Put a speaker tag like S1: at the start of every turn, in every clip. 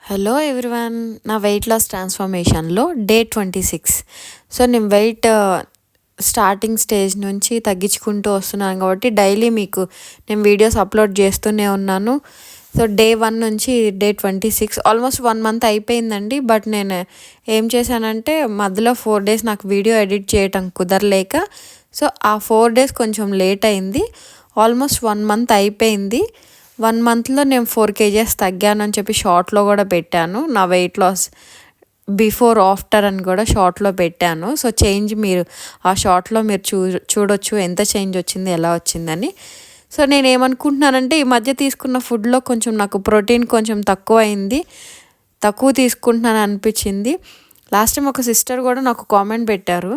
S1: Hello everyone, నా weight loss ట్రాన్స్ఫర్మేషన్లో day 26. So నేను wait starting stage నుంచి తగ్గించుకుంటూ వస్తున్నాను కాబట్టి డైలీ మీకు నేను వీడియోస్ అప్లోడ్ చేస్తూనే ఉన్నాను. సో డే 1 నుంచి డే 26 ఆల్మోస్ట్ 1 మంత్ అయిపోయిందండి. బట్ నేను ఏం చేశానంటే మధ్యలో 4 days నాకు వీడియో ఎడిట్ చేయటం కుదరలేక, సో ఆ 4 days కొంచెం లేట్ అయింది. ఆల్మోస్ట్ 1 మంత్ అయిపోయింది. 1 మంత్లో నేను 4 kgs తగ్గాను అని చెప్పి షార్ట్లో కూడా పెట్టాను. నా వెయిట్ లాస్ బిఫోర్ ఆఫ్టర్ అని కూడా షార్ట్లో పెట్టాను. సో చేంజ్ మీరు ఆ షార్ట్లో మీరు చూడొచ్చు ఎంత చేంజ్ వచ్చింది, ఎలా వచ్చిందని. సో నేను ఏమనుకుంటున్నానంటే ఈ మధ్య తీసుకున్న ఫుడ్లో కొంచెం నాకు ప్రోటీన్ కొంచెం తక్కువ తీసుకుంటున్నాను అనిపించింది. లాస్ట్ టైం ఒక సిస్టర్ కూడా నాకు కామెంట్ పెట్టారు,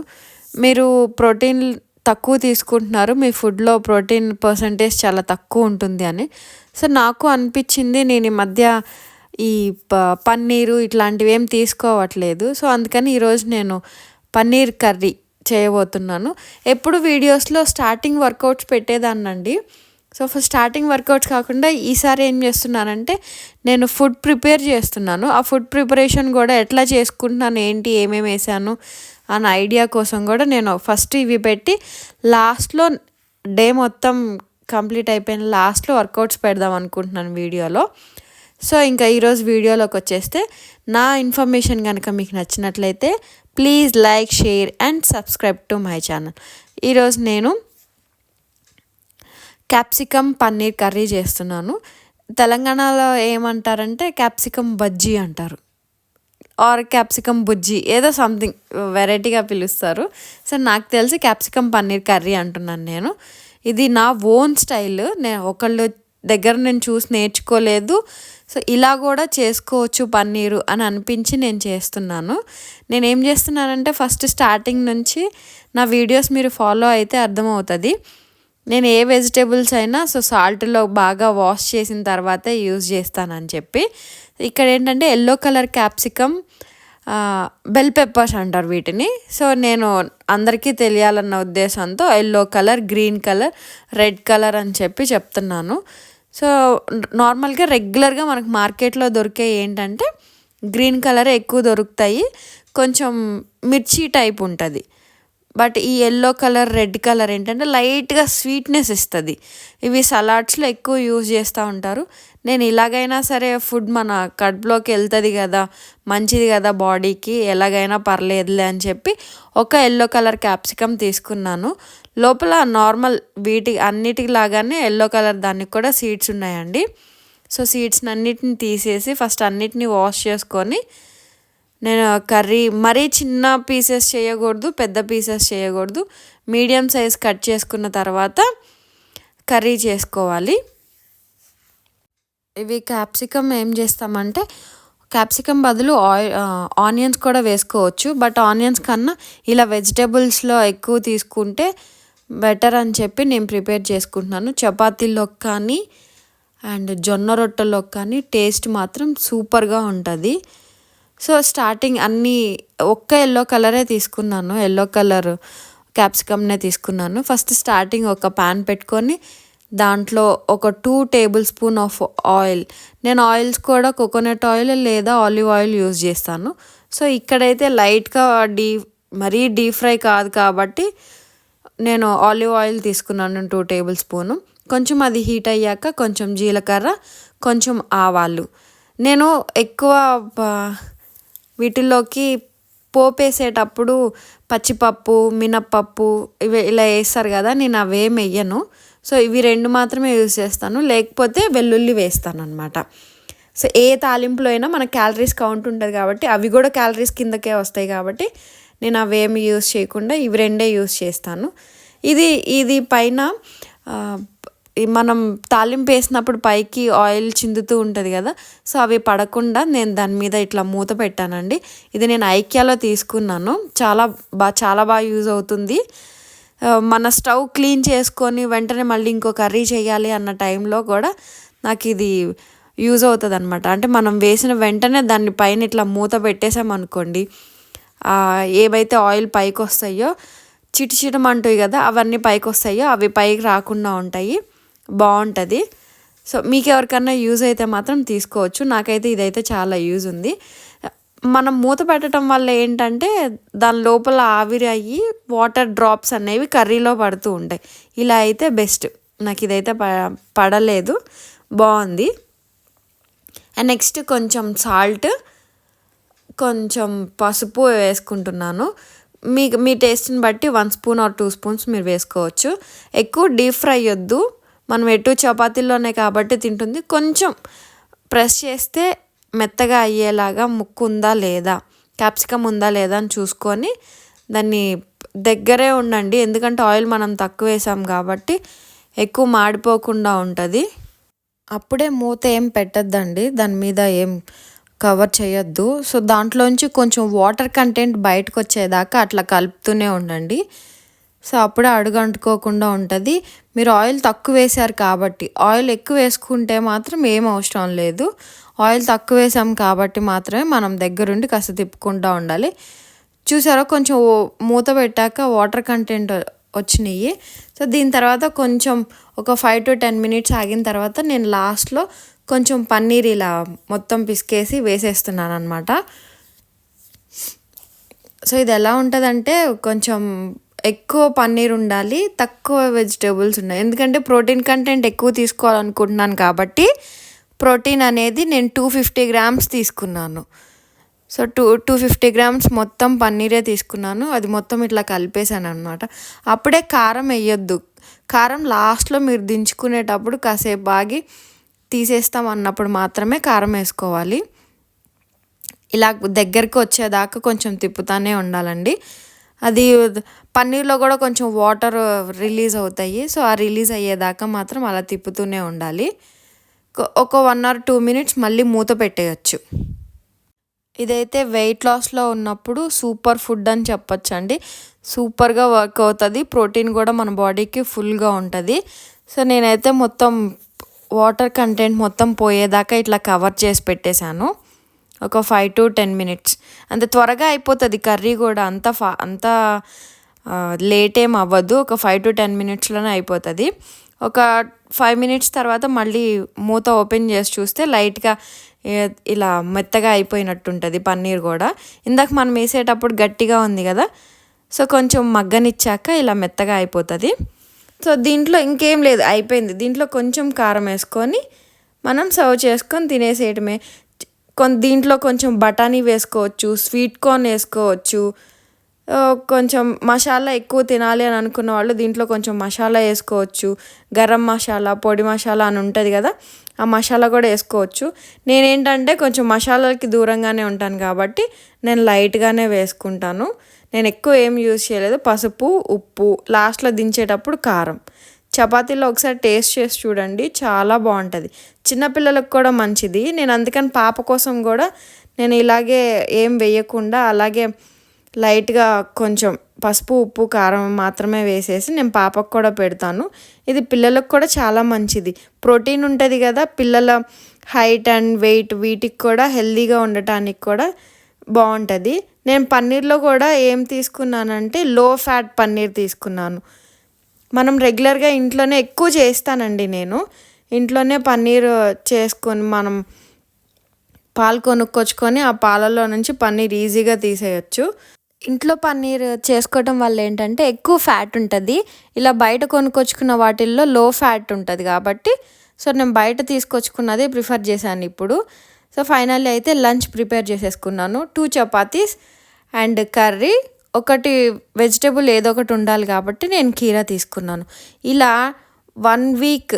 S1: మీరు ప్రోటీన్ తక్కువ తీసుకుంటున్నారు, మీ ఫుడ్లో ప్రోటీన్ పర్సంటేజ్ చాలా తక్కువ ఉంటుంది అని. సో నాకు అనిపించింది నేను ఈ మధ్య ఈ పన్నీరు ఇట్లాంటివి ఏం తీసుకోవట్లేదు. సో అందుకని ఈరోజు నేను పన్నీర్ కర్రీ చేయబోతున్నాను. ఎప్పుడు వీడియోస్లో స్టార్టింగ్ వర్కౌట్స్ పెట్టేదాన్నండి. సో స్టార్టింగ్ వర్కౌట్స్ కాకుండా ఈసారి ఏం చేస్తున్నానంటే నేను ఫుడ్ ప్రిపేర్ చేస్తున్నాను. ఆ ఫుడ్ ప్రిపరేషన్ కూడా ఎట్లా చేసుకుంటున్నాను, ఏంటి, ఏమేమి వేసాను అన్న ఐడియా కోసం కూడా నేను ఫస్ట్ ఇవి పెట్టి లాస్ట్లో డే మొత్తం కంప్లీట్ అయిపోయిన లాస్ట్లో వర్కౌట్స్ పెడదాం అనుకుంటున్నాను వీడియోలో. సో ఇంకా ఈరోజు వీడియోలోకి వచ్చేస్తే, నా ఇన్ఫర్మేషన్ కనుక మీకు నచ్చినట్లయితే please like, share and subscribe to my channel. ఈరోజు నేను క్యాప్సికమ్ పన్నీర్ కర్రీ చేస్తున్నాను. తెలంగాణలో ఏమంటారంటే క్యాప్సికమ్ బజ్జీ అంటారు, ఆర్ క్యాప్సికమ్ బుజ్జి, ఏదో సంథింగ్ వెరైటీగా పిలుస్తారు. సో నాకు తెలిసి క్యాప్సికమ్ పన్నీర్ కర్రీ అంటున్నాను నేను. ఇది నా ఓన్ స్టైల్, నేను ఒకళ్ళు దగ్గర నేను చూసి నేర్చుకోలేదు. సో ఇలా కూడా చేసుకోవచ్చు పన్నీరు అని అనిపించి నేను చేస్తున్నాను. నేను ఏం చేస్తున్నానంటే ఫస్ట్ స్టార్టింగ్ నుంచి నా వీడియోస్ మీరు ఫాలో అయితే అర్థమవుతుంది. నేను ఏ వెజిటేబుల్స్ అయినా సో సాల్ట్లో బాగా వాష్ చేసిన తర్వాతే యూజ్ చేస్తానని చెప్పి. ఇక్కడ ఏంటంటే yellow colour capsicum, bell peppers అంటారు వీటిని. సో నేను అందరికీ తెలియాలన్న ఉద్దేశంతో yellow colour, green colour, red colour అని చెప్పి చెప్తున్నాను. సో నార్మల్గా రెగ్యులర్గా మనకు మార్కెట్లో దొరికే ఏంటంటే గ్రీన్ కలర్ ఎక్కువ దొరుకుతాయి, కొంచెం మిర్చి టైప్ ఉంటుంది. బట్ ఈ ఎల్లో కలర్, రెడ్ కలర్ ఏంటంటే లైట్గా స్వీట్నెస్ ఇస్తుంది. ఇవి సలాడ్స్లో ఎక్కువ యూజ్ చేస్తూ ఉంటారు. నేను ఇలాగైనా సరే ఫుడ్ మన కడుపులోకి వెళ్తుంది కదా, మంచిది కదా బాడీకి, ఎలాగైనా పర్లేదులే అని చెప్పి ఒక ఎల్లో కలర్ క్యాప్సికమ్ తీసుకున్నాను. లోపల నార్మల్ అన్నిటికి లాగానే ఎల్లో కలర్ దానికి కూడా సీడ్స్ ఉన్నాయండి. సో సీడ్స్ని అన్నిటిని తీసేసి ఫస్ట్ అన్నిటిని వాష్ చేసుకొని, నేను కర్రీ మరీ చిన్న పీసెస్ చేయకూడదు, పెద్ద పీసెస్ చేయకూడదు, మీడియం సైజ్ కట్ చేసుకున్న తర్వాత కర్రీ చేసుకోవాలి. ఇవి క్యాప్సికమ్ ఏం చేస్తామంటే క్యాప్సికమ్ బదులు ఆనియన్స్ కూడా వేసుకోవచ్చు. బట్ ఆనియన్స్ కన్నా ఇలా వెజిటేబుల్స్లో ఎక్కువ తీసుకుంటే బెటర్ అని చెప్పి నేను ప్రిపేర్ చేసుకుంటున్నాను. చపాతీలోకి కానీ అండ్ జొన్న రొట్టెలోకి కానీ టేస్ట్ మాత్రం సూపర్గా ఉంటుంది. సో స్టార్టింగ్ అన్నీ ఒక్క ఎల్లో కలరే తీసుకున్నాను, ఎల్లో కలర్ క్యాప్సికమ్నే తీసుకున్నాను. ఫస్ట్ స్టార్టింగ్ ఒక ప్యాన్ పెట్టుకొని దాంట్లో ఒక 2 tablespoons ఆఫ్ ఆయిల్, నేను ఆయిల్స్ కూడా కోకోనట్ ఆయిల్ లేదా ఆలివ్ ఆయిల్ యూజ్ చేస్తాను. సో ఇక్కడైతే లైట్గా మరీ డీప్ ఫ్రై కాదు కాబట్టి నేను ఆలివ్ ఆయిల్ తీసుకున్నాను 2 tablespoons. కొంచెం అది హీట్ అయ్యాక కొంచెం జీలకర్ర, కొంచెం ఆవాలు. నేను ఎక్కువ వీటిల్లోకి పోపేసేటప్పుడు పచ్చిపప్పు, మినప్పప్పు ఇవి ఇలా వేస్తారు కదా, నేను అవేం వేయను. సో ఇవి 2 మాత్రమే యూజ్ చేస్తాను, లేకపోతే వెల్లుల్లి వేస్తాను అనమాట. సో ఏ తాలింపులో అయినా మన క్యాలరీస్ కౌంట్ ఉంటుంది కాబట్టి అవి కూడా క్యాలరీస్ కిందకే వస్తాయి కాబట్టి నేను అవేమి యూజ్ చేయకుండా ఇవి 2 యూజ్ చేస్తాను. ఇది పైన మనం తాలింపు వేసినప్పుడు పైకి ఆయిల్ చిందుతూ ఉంటుంది కదా, సో అవి పడకుండా నేను దాని మీద ఇట్లా మూత పెట్టానండి. ఇది నేను ఐక్యాలో తీసుకున్నాను, చాలా బాగా యూజ్ అవుతుంది. మన స్టవ్ క్లీన్ చేసుకొని వెంటనే మళ్ళీ ఇంకో కర్రీ చేయాలి అన్న టైంలో కూడా నాకు ఇది యూజ్ అవుతుంది అనమాట. అంటే మనం వేసిన వెంటనే దాన్ని పైన ఇట్లా మూత పెట్టేసామనుకోండి, ఏవైతే ఆయిల్ పైకి వస్తాయో చిటమంటాయి కదా, అవన్నీ పైకి వస్తాయో అవి పైకి రాకుండా ఉంటాయి, బాగుంటుంది. సో మీకు ఎవరికన్నా యూజ్ అయితే మాత్రం తీసుకోవచ్చు. నాకైతే ఇదైతే చాలా యూజ్ ఉంది. మనం మూత పెట్టడం వల్ల ఏంటంటే దాని లోపల ఆవిరి అయ్యి వాటర్ డ్రాప్స్ అనేవి కర్రీలో పడుతూ ఉంటాయి. ఇలా అయితే బెస్ట్. నాకు ఇదైతే పడలేదు, బాగుంది. అండ్ నెక్స్ట్ కొంచెం సాల్ట్, కొంచెం పసుపు వేసుకుంటున్నాను. మీ టేస్ట్ని బట్టి 1 స్పూన్ ఆర్ 2 స్పూన్స్ మీరు వేసుకోవచ్చు. ఎక్కువ డీప్ ఫ్రై వద్దు, మనం ఎటు చపాతీల్లోనే కాబట్టి తింటుంది. కొంచెం ప్రెస్ చేస్తే మెత్తగా అయ్యేలాగా ముక్కు ఉందా లేదా, క్యాప్సికమ్ ఉందా లేదా అని చూసుకొని దాన్ని దగ్గరే ఉండండి. ఎందుకంటే ఆయిల్ మనం తక్కువ వేసాం కాబట్టి ఎక్కువ మాడిపోకుండా ఉంటుంది. అప్పుడే మూత ఏం పెట్టద్దండి, దాని మీద ఏం కవర్ చేయొద్దు. సో దాంట్లోంచి కొంచెం వాటర్ కంటెంట్ బయటకు వచ్చేదాకా అట్లా కలుపుతూనే ఉండండి. సో అప్పుడే అడుగంటుకోకుండా ఉంటుంది. మీరు ఆయిల్ తక్కువ వేసారు కాబట్టి, ఆయిల్ ఎక్కువ వేసుకుంటే మాత్రం ఏం అవసరం లేదు. ఆయిల్ తక్కువ వేసాం కాబట్టి మాత్రమే మనం దగ్గరుండి కాస్త తిప్పుకుంటూ ఉండాలి. చూసారా, కొంచెం మూత పెట్టాక వాటర్ కంటెంట్ వచ్చినాయి. సో దీని తర్వాత కొంచెం ఒక 5 to 10 minutes ఆగిన తర్వాత నేను లాస్ట్లో కొంచెం పన్నీర్ ఇలా మొత్తం పిసికేసి వేసేస్తున్నాను అనమాట. సో ఇది ఎలా ఉంటుందంటే కొంచెం ఎక్కువ పన్నీర్ ఉండాలి, తక్కువ వెజిటేబుల్స్ ఉన్నాయి. ఎందుకంటే ప్రోటీన్ కంటెంట్ ఎక్కువ తీసుకోవాలనుకుంటున్నాను కాబట్టి ప్రోటీన్ అనేది నేను 250 grams తీసుకున్నాను. సో 250 grams మొత్తం పన్నీరే తీసుకున్నాను. అది మొత్తం ఇట్లా కలిపేసాను అనమాట. అప్పుడే కారం వేయొద్దు. కారం లాస్ట్లో మీరు దించుకునేటప్పుడు కాసేపు ఆగి తీసేస్తాం అన్నప్పుడు మాత్రమే కారం వేసుకోవాలి. ఇలా దగ్గరికి వచ్చేదాకా కొంచెం తిప్పుతానే ఉండాలండి. అది పన్నీర్లో కూడా కొంచెం వాటర్ రిలీజ్ అవుతాయి. సో ఆ రిలీజ్ అయ్యేదాకా మాత్రం అలా తిప్పుతూనే ఉండాలి. ఒక 1 or 2 minutes మళ్ళీ మూత పెట్టేయచ్చు. ఇదైతే వెయిట్ లాస్లో ఉన్నప్పుడు సూపర్ ఫుడ్ అని చెప్పొచ్చు అండి. సూపర్గా వర్క్ అవుతుంది. ప్రోటీన్ కూడా మన బాడీకి ఫుల్గా ఉంటుంది. సో నేనైతే మొత్తం వాటర్ కంటెంట్ మొత్తం పోయేదాకా ఇట్లా కవర్ చేసి పెట్టేశాను. ఒక 5 to 10 minutes. అంత త్వరగా అయిపోతుంది కర్రీ కూడా, అంత లేట్ ఏం అవ్వదు. ఒక 5 to 10 minutesలోనే అయిపోతుంది. ఒక 5 minutes తర్వాత మళ్ళీ మూత ఓపెన్ చేసి చూస్తే లైట్గా ఇలా మెత్తగా అయిపోయినట్టు ఉంటుంది పన్నీర్ కూడా. ఇందాక మనం వేసేటప్పుడు గట్టిగా ఉంది కదా, సో కొంచెం మగ్గనిచ్చాక ఇలా మెత్తగా అయిపోతుంది. సో దీంట్లో ఇంకేం లేదు, అయిపోయింది. దీంట్లో కొంచెం కారం వేసుకొని మనం సర్వ్ చేసుకొని తినేసేయటమే. దీంట్లో కొంచెం బఠానీ వేసుకోవచ్చు, స్వీట్ కార్న్ వేసుకోవచ్చు. కొంచెం మసాలా ఎక్కువ తినాలి అని అనుకున్న వాళ్ళు దీంట్లో కొంచెం మసాలా వేసుకోవచ్చు. గరం మసాలా, పొడి మసాలా అని ఉంటుంది కదా, ఆ మసాలా కూడా వేసుకోవచ్చు. నేనేంటంటే కొంచెం మసాలాలకి దూరంగానే ఉంటాను కాబట్టి నేను లైట్గానే వేసుకుంటాను. నేను ఎక్కువ ఏం యూజ్ చేయలేదు. పసుపు, ఉప్పు, లాస్ట్లో దించేటప్పుడు కారం. చపాతీలో ఒకసారి టేస్ట్ చేసి చూడండి, చాలా బాగుంటుంది. చిన్నపిల్లలకు కూడా మంచిది. నేను అందుకని పాప కోసం కూడా నేను ఇలాగే ఏం వేయకుండా అలాగే లైట్గా కొంచెం పసుపు, ఉప్పు, కారం మాత్రమే వేసేసి నేను పాపకు కూడా పెడతాను. ఇది పిల్లలకు కూడా చాలా మంచిది. ప్రోటీన్ ఉంటుంది కదా, పిల్లల హైట్ అండ్ వెయిట్ వీటికి కూడా హెల్తీగా ఉండటానికి కూడా బాగుంటుంది. నేను పన్నీర్లో కూడా ఏం తీసుకున్నానంటే లో ఫ్యాట్ పన్నీర్ తీసుకున్నాను. మనం రెగ్యులర్గా ఇంట్లోనే ఎక్కువ చేస్తానండి. నేను ఇంట్లోనే పన్నీర్ చేసుకొని మనం పాలు కొనుక్కొచ్చుకొని ఆ పాలలో నుంచి పన్నీర్ ఈజీగా తీసేయచ్చు. ఇంట్లో పన్నీర్ చేసుకోవటం వల్ల ఏంటంటే ఎక్కువ ఫ్యాట్ ఉంటుంది. ఇలా బయట కొనుక్కొచ్చుకున్న వాటిల్లో లో ఫ్యాట్ ఉంటుంది కాబట్టి సో నేను బయట తీసుకొచ్చుకున్నదే ప్రిఫర్ చేశాను ఇప్పుడు. సో ఫైనల్లీ అయితే లంచ్ ప్రిపేర్ చేసేసుకున్నాను. 2 చపాతీస్ అండ్ కర్రీ, ఒకటి వెజిటేబుల్ ఏదో ఒకటి ఉండాలి కాబట్టి నేను కీరా తీసుకున్నాను. ఇలా 1 week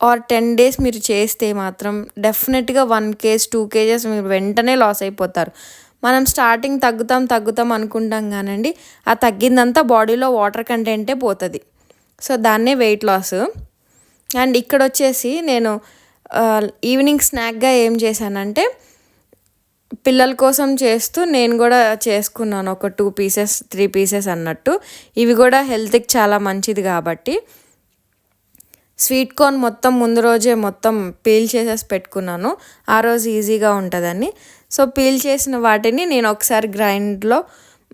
S1: or 10 days మీరు చేస్తే మాత్రం డెఫినెట్గా 1 kg 2 kgs మీరు వెంటనే లాస్ అయిపోతారు. మనం స్టార్టింగ్ తగ్గుతాం అనుకుంటాం కానండి, ఆ తగ్గిందంతా బాడీలో వాటర్ కంటెంటే పోతుంది. సో దాన్నే వెయిట్ లాస్. అండ్ ఇక్కడ వచ్చేసి నేను ఈవినింగ్ స్నాక్గా ఏం చేశానంటే పిల్లల కోసం చేస్తూ నేను కూడా చేసుకున్నాను. ఒక 2 pieces 3 pieces అన్నట్టు. ఇవి కూడా హెల్త్కి చాలా మంచిది కాబట్టి స్వీట్ కార్న్ మొత్తం ముందు రోజే మొత్తం పీల్ చేసేసి పెట్టుకున్నాను, ఆ రోజు ఈజీగా ఉంటుందని. సో పీల్ చేసిన వాటిని నేను ఒకసారి గ్రైండ్లో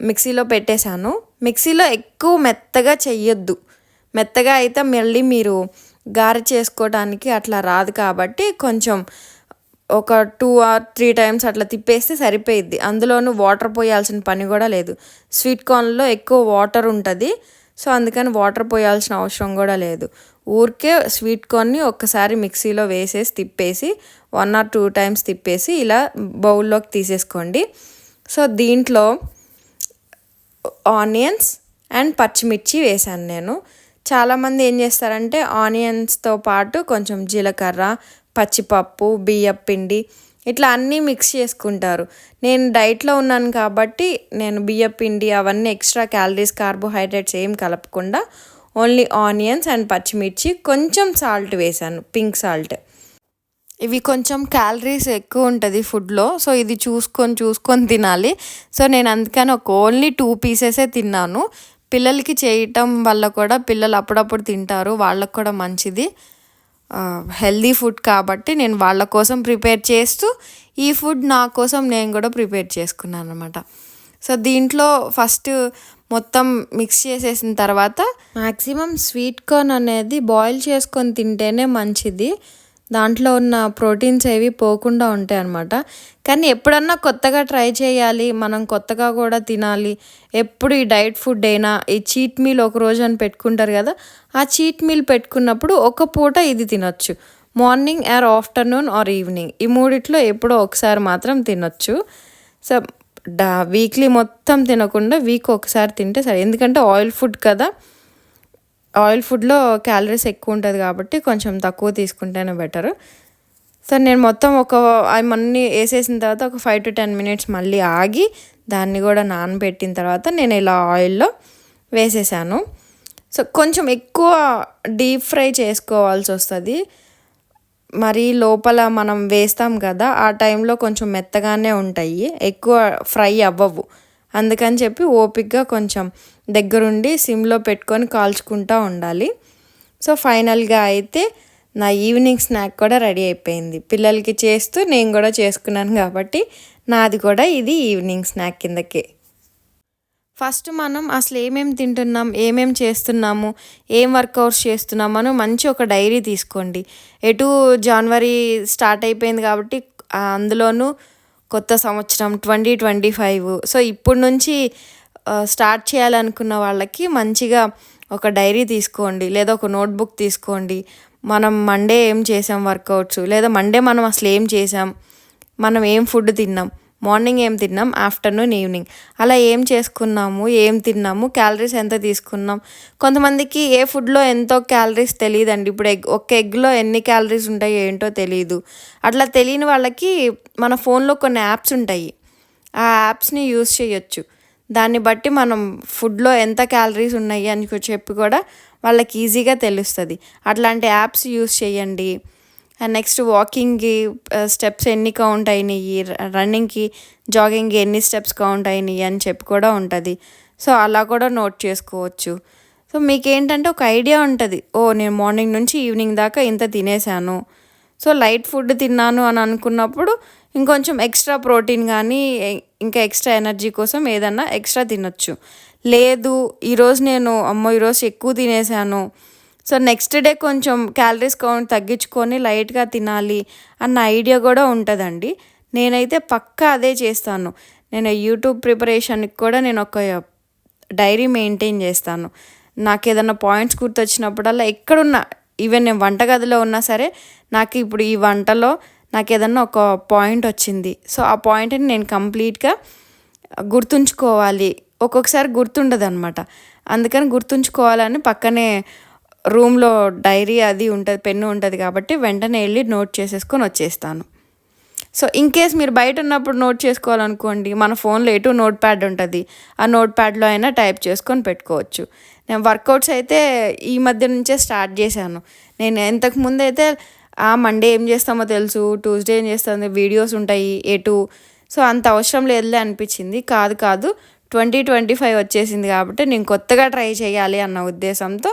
S1: మిక్సీలో పెట్టేశాను. మిక్సీలో ఎక్కువ మెత్తగా చెయ్యొద్దు. మెత్తగా అయితే మళ్ళీ మీరు గారె చేసుకోవడానికి అట్లా రాదు కాబట్టి కొంచెం ఒక 2 or 3 టైమ్స్ అట్లా తిప్పేస్తే సరిపోయిద్ది. అందులోనూ వాటర్ పోయాల్సిన పని కూడా లేదు. స్వీట్ కార్న్లో ఎక్కువ వాటర్ ఉంటుంది. సో అందుకని వాటర్ పోయాల్సిన అవసరం కూడా లేదు. ఊరికే స్వీట్ కార్న్ని ఒక్కసారి మిక్సీలో వేసేసి తిప్పేసి 1 or 2 టైమ్స్ తిప్పేసి ఇలా బౌల్లోకి తీసేసుకోండి. సో దీంట్లో ఆనియన్స్ అండ్ పచ్చిమిర్చి వేసాను నేను. చాలామంది ఏం చేస్తారంటే ఆనియన్స్తో పాటు కొంచెం జీలకర్ర, పచ్చిపప్పు, బియ్యపు పిండి ఇట్లా అన్నీ మిక్స్ చేసుకుంటారు. నేను డైట్లో ఉన్నాను కాబట్టి నేను బియ్యపు పిండి అవన్నీ ఎక్స్ట్రా క్యాలరీస్, కార్బోహైడ్రేట్స్ ఏం కలపకుండా ఓన్లీ ఆనియన్స్ అండ్ పచ్చిమిర్చి, కొంచెం సాల్ట్ వేసాను, పింక్ సాల్ట్. ఇవి కొంచెం క్యాలరీస్ ఎక్కువ ఉంటుంది ఫుడ్లో. సో ఇది చూసుకొని తినాలి. సో నేను అందుకని ఓన్లీ 2 పీసెసే తిన్నాను. పిల్లలకి చేయటం వల్ల కూడా పిల్లలు అప్పుడప్పుడు తింటారు, వాళ్ళకు కూడా మంచిది, హెల్దీ ఫుడ్ కాబట్టి నేను వాళ్ళ కోసం ప్రిపేర్ చేస్తూ ఈ ఫుడ్ నా కోసం నేను కూడా ప్రిపేర్ చేసుకున్నాను అనమాట. సో దీంట్లో ఫస్ట్ మొత్తం మిక్స్ చేసేసిన తర్వాత మ్యాక్సిమం స్వీట్ కార్న్ అనేది బాయిల్ చేసుకొని తింటేనే మంచిది. దాంట్లో ఉన్న ప్రోటీన్స్ ఏవి పోకుండా ఉంటాయి అన్నమాట. కానీ ఎప్పుడన్నా కొత్తగా ట్రై చేయాలి, మనం కొత్తగా కూడా తినాలి. ఎప్పుడు ఈ డైట్ ఫుడ్ అయినా ఈ చీట్ మీల్ ఒక రోజు అని పెట్టుకుంటారు కదా, ఆ చీట్ మీల్ పెట్టుకున్నప్పుడు ఒక పూట ఇది తినొచ్చు. Morning or afternoon or evening ఈ మూడిట్లో ఎప్పుడో ఒకసారి మాత్రం తినొచ్చు. సో వీక్లీ మొత్తం తినకుండా వీక్ ఒకసారి తింటే సరే. ఎందుకంటే ఆయిల్ ఫుడ్ కదా, ఆయిల్ ఫుడ్లో క్యాలరీస్ ఎక్కువ ఉంటుంది కాబట్టి కొంచెం తక్కువ తీసుకుంటేనే బెటర్. సో నేను మొత్తం అవన్నీ వేసేసిన తర్వాత ఒక 5 to 10 minutes మళ్ళీ ఆగి దాన్ని కూడా నానబెట్టిన తర్వాత నేను ఇలా ఆయిల్లో వేసేసాను. సో కొంచెం ఎక్కువ డీప్ ఫ్రై చేసుకోవాల్సి వస్తుంది. మరి లోపల మనం వేస్తాం కదా, ఆ టైంలో కొంచెం మెత్తగానే ఉంటాయి, ఎక్కువ ఫ్రై అవ్వవు. అందుకని చెప్పి ఓపిక్గా కొంచెం దగ్గరుండి సిమ్లో పెట్టుకొని కాల్చుకుంటూ ఉండాలి. సో ఫైనల్గా అయితే నా ఈవినింగ్ స్నాక్ కూడా రెడీ అయిపోయింది. పిల్లలకి చేస్తూ నేను కూడా చేసుకున్నాను కాబట్టి నాది కూడా ఇది ఈవినింగ్ స్నాక్ కిందకే. ఫస్ట్ మనం అసలు ఏమేమి తింటున్నాం, ఏమేమి చేస్తున్నాము, ఏం వర్కౌట్స్ చేస్తున్నాము అని మంచి ఒక డైరీ తీసుకోండి. జనవరి స్టార్ట్ అయిపోయింది కాబట్టి అందులోనూ కొత్త సంవత్సరం 2025. సో ఇప్పుడు నుంచి స్టార్ట్ చేయాలనుకున్న వాళ్ళకి మంచిగా ఒక డైరీ తీసుకోండి, లేదా ఒక నోట్బుక్ తీసుకోండి. మనం మండే ఏం చేసాం వర్కౌట్స్, లేదా మండే మనం అసలు ఏం చేసాం, మనం ఏం ఫుడ్ తిన్నాం, మార్నింగ్ ఏం తిన్నాం, ఆఫ్టర్నూన్, ఈవినింగ్ అలా ఏం చేసుకున్నాము, ఏం తిన్నాము, క్యాలరీస్ ఎంత తీసుకున్నాం. కొంతమందికి ఏ ఫుడ్లో ఎంతో క్యాలరీస్ తెలియదండి. ఇప్పుడు ఒక ఎగ్లో ఎన్ని క్యాలరీస్ ఉంటాయో ఏంటో తెలియదు. అట్లా తెలియని వాళ్ళకి మన ఫోన్లో కొన్ని యాప్స్ ఉంటాయి, ఆ యాప్స్ని యూస్ చేయొచ్చు. దాన్ని బట్టి మనం ఫుడ్లో ఎంత క్యాలరీస్ ఉన్నాయి అని చెప్పి కూడా వాళ్ళకి ఈజీగా తెలుస్తుంది. అట్లాంటి యాప్స్ యూస్ చేయండి. అండ్ నెక్స్ట్ వాకింగ్కి స్టెప్స్ ఎన్ని కౌంట్ అయినాయి, రన్నింగ్కి, జాగింగ్కి ఎన్ని స్టెప్స్ కౌంట్ అయినాయి అని చెప్పి కూడా ఉంటుంది. సో అలా కూడా నోట్ చేసుకోవచ్చు. సో మీకేంటంటే ఒక ఐడియా ఉంటుంది, నేను మార్నింగ్ నుంచి ఈవినింగ్ దాకా ఇంత తినేసాను, సో లైట్ ఫుడ్ తిన్నాను అని అనుకున్నప్పుడు ఇంకొంచెం ఎక్స్ట్రా ప్రోటీన్ కానీ ఇంకా ఎక్స్ట్రా ఎనర్జీ కోసం ఏదన్నా ఎక్స్ట్రా తినొచ్చు. లేదు ఈరోజు ఈరోజు ఎక్కువ తినేసాను, సో నెక్స్ట్ డే కొంచెం క్యాలరీస్ కౌంట్ తగ్గించుకొని లైట్గా తినాలి అన్న ఐడియా కూడా ఉంటుందండి. నేనైతే పక్కా అదే చేస్తాను. నేను యూట్యూబ్ ప్రిపరేషన్కి కూడా నేను ఒక డైరీ మెయింటైన్ చేస్తాను. నాకు ఏదైనా పాయింట్స్ గుర్తొచ్చినప్పుడల్లా ఎక్కడున్నా, ఈవెన్ నేను వంటగదిలో ఉన్నా సరే, నాకు ఇప్పుడు ఈ వంటలో నాకు ఏదన్నా ఒక పాయింట్ వచ్చింది, సో ఆ పాయింట్ని నేను కంప్లీట్గా గుర్తుంచుకోవాలి. ఒక్కొక్కసారి గుర్తుండదు అనమాట. అందుకని గుర్తుంచుకోవాలని పక్కనే రూమ్లో డైరీ అది ఉంటుంది, పెన్ను ఉంటుంది కాబట్టి వెంటనే వెళ్ళి నోట్ చేసేసుకొని వచ్చేస్తాను. సో ఇన్కేస్ మీరు బయట ఉన్నప్పుడు నోట్ చేసుకోవాలనుకోండి, మన ఫోన్లో నోట్ ప్యాడ్ ఉంటుంది, ఆ నోట్ ప్యాడ్లో అయినా టైప్ చేసుకొని పెట్టుకోవచ్చు. నేను వర్కౌట్స్ అయితే ఈ మధ్య నుంచే స్టార్ట్ చేశాను. నేను ఇంతకుముందు అయితే మండే ఏం చేస్తామో తెలుసు, ట్యూస్డే ఏం చేస్తామో వీడియోస్ ఉంటాయి సో అంత అవసరం లేదులే అనిపించింది. కాదు 2025 వచ్చేసింది కాబట్టి నేను కొత్తగా ట్రై చేయాలి అన్న ఉద్దేశంతో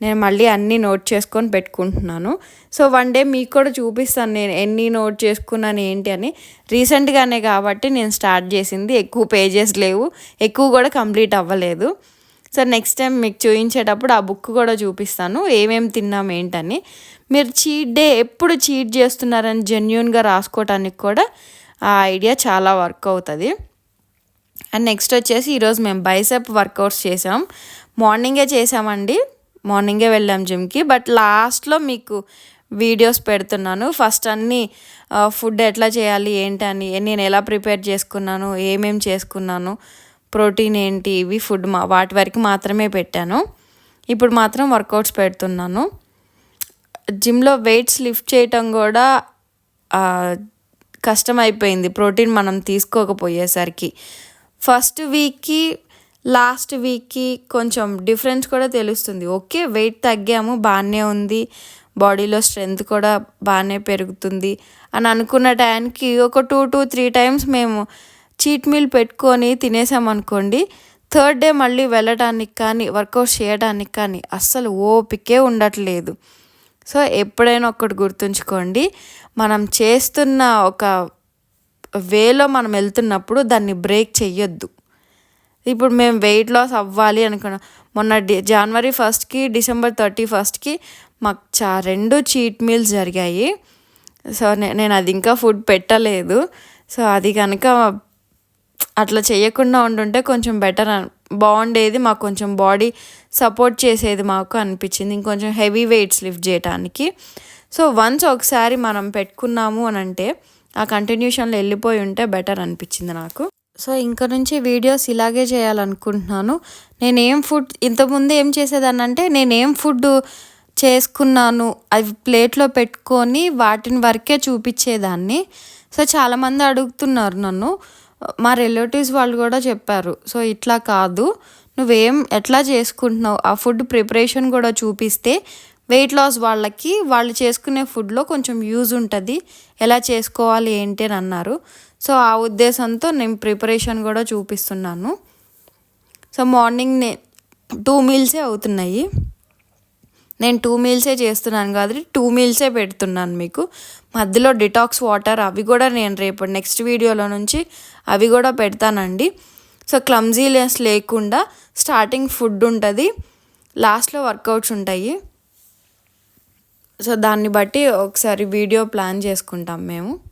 S1: నేను మళ్ళీ అన్నీ నోట్ చేసుకొని పెట్టుకుంటున్నాను. సో వన్ డే మీకు కూడా చూపిస్తాను నేను ఎన్ని నోట్ చేసుకున్నాను ఏంటి అని. రీసెంట్గానే కాబట్టి నేను స్టార్ట్ చేసింది, ఎక్కువ పేజెస్ లేవు, ఎక్కువ కూడా కంప్లీట్ అవ్వలేదు. సో నెక్స్ట్ టైం మీకు చూపించేటప్పుడు ఆ బుక్ కూడా చూపిస్తాను ఏమేమి తిన్నాం ఏంటని. మీరు చీట్ డే ఎప్పుడు చీట్ చేస్తున్నారని జెన్యూన్గా రాసుకోవటానికి కూడా ఆ ఐడియా చాలా వర్క్ అవుతుంది. అండ్ నెక్స్ట్ వచ్చేసి ఈరోజు మేము బైసెప్ వర్కౌట్స్ చేసాం. మార్నింగే చేసామండి, మార్నింగే వెళ్ళాం జిమ్కి. బట్ లాస్ట్లో మీకు వీడియోస్ పెడుతున్నాను. ఫస్ట్ అన్నీ ఫుడ్ ఎట్లా చేయాలి ఏంటని, నేను ఎలా ప్రిపేర్ చేసుకున్నాను, ఏమేమి చేసుకున్నాను, ప్రోటీన్ ఏంటి, ఇవి ఫుడ్ వాటి వరకు మాత్రమే పెట్టాను. ఇప్పుడు మాత్రం వర్కౌట్స్ పెడుతున్నాను. జిమ్లో వెయిట్స్ లిఫ్ట్ చేయటం కూడా కష్టమైపోయింది ప్రోటీన్ మనం తీసుకోకపోయేసరికి. ఫస్ట్ వీక్కి లాస్ట్ వీక్కి కొంచెం డిఫరెన్స్ కూడా తెలుస్తుంది. ఓకే, వెయిట్ తగ్గాము, బాగానే ఉంది, బాడీలో స్ట్రెంగ్త్ కూడా బాగానే పెరుగుతుంది అని అనుకున్న టైంకి ఒక 2 to 3 టైమ్స్ మేము చీట్ మీల్ పెట్టుకొని తినేసామనుకోండి, థర్డ్ డే మళ్ళీ వెళ్ళటానికి కానీ వర్కౌట్ చేయడానికి కానీ అస్సలు ఓపికే ఉండట్లేదు. సో ఎప్పుడైనా ఒక్కటి గుర్తుంచుకోండి, మనం చేస్తున్న ఒక వేలో మనం వెళ్తున్నప్పుడు దాన్ని బ్రేక్ చెయ్యొద్దు. ఇప్పుడు మేము వెయిట్ లాస్ అవ్వాలి అనుకున్నాం. మొన్న జనవరి 1st డిసెంబర్ 31st మాకు 2 చీట్ మీల్స్ జరిగాయి. సో నేను అది ఇంకా ఫుడ్ పెట్టలేదు. సో అది కనుక అట్లా చేయకుండా ఉండుంటే కొంచెం బెటర్ బాగుండేది, మాకు కొంచెం బాడీ సపోర్ట్ చేసేది మాకు అనిపించింది, ఇంకొంచెం హెవీ వెయిట్స్ లిఫ్ట్ చేయడానికి. సో వన్స్ ఒకసారి మనం పెట్టుకున్నాము అని అంటే ఆ కంటిన్యూషన్లో వెళ్ళిపోయి ఉంటే బెటర్ అనిపించింది నాకు. సో ఇంకా నుంచి వీడియోస్ ఇలాగే చేయాలనుకుంటున్నాను. నేనేం ఫుడ్ ఇంతకుముందు ఏం చేసేదాన్ని అంటే, నేనేం ఫుడ్ చేసుకున్నాను అవి ప్లేట్లో పెట్టుకొని వాటిని వరకే చూపించేదాన్ని. సో చాలామంది అడుగుతున్నారు నన్ను, మా రిలేటివ్స్ వాళ్ళు కూడా చెప్పారు, సో ఇట్లా కాదు, నువ్వేం ఎట్లా చేసుకుంటున్నావు ఆ ఫుడ్ ప్రిపరేషన్ కూడా చూపిస్తే వెయిట్ లాస్ వాళ్ళకి వాళ్ళు చేసుకునే ఫుడ్లో కొంచెం యూజ్ ఉంటుంది, ఎలా చేసుకోవాలి ఏంటి అని అన్నారు. సో ఆ ఉద్దేశంతో నేను ప్రిపరేషన్ కూడా చూపిస్తున్నాను. సో మార్నింగ్ 2 మీల్సే అవుతున్నాయి, నేను 2 మీల్సే చేస్తున్నాను కాబట్టి 2 మీల్సే పెడుతున్నాను మీకు. మధ్యలో డిటాక్స్ వాటర్ అవి కూడా నేను రేపు నెక్స్ట్ వీడియోలో నుంచి అవి కూడా పెడతానండి. సో క్లమ్జీనెస్ లేకుండా స్టార్టింగ్ ఫుడ్ ఉంటుంది, లాస్ట్లో వర్కౌట్స్ ఉంటాయి. సో దాన్ని బట్టి ఒకసారి వీడియో ప్లాన్ చేసుకుంటాం మేము.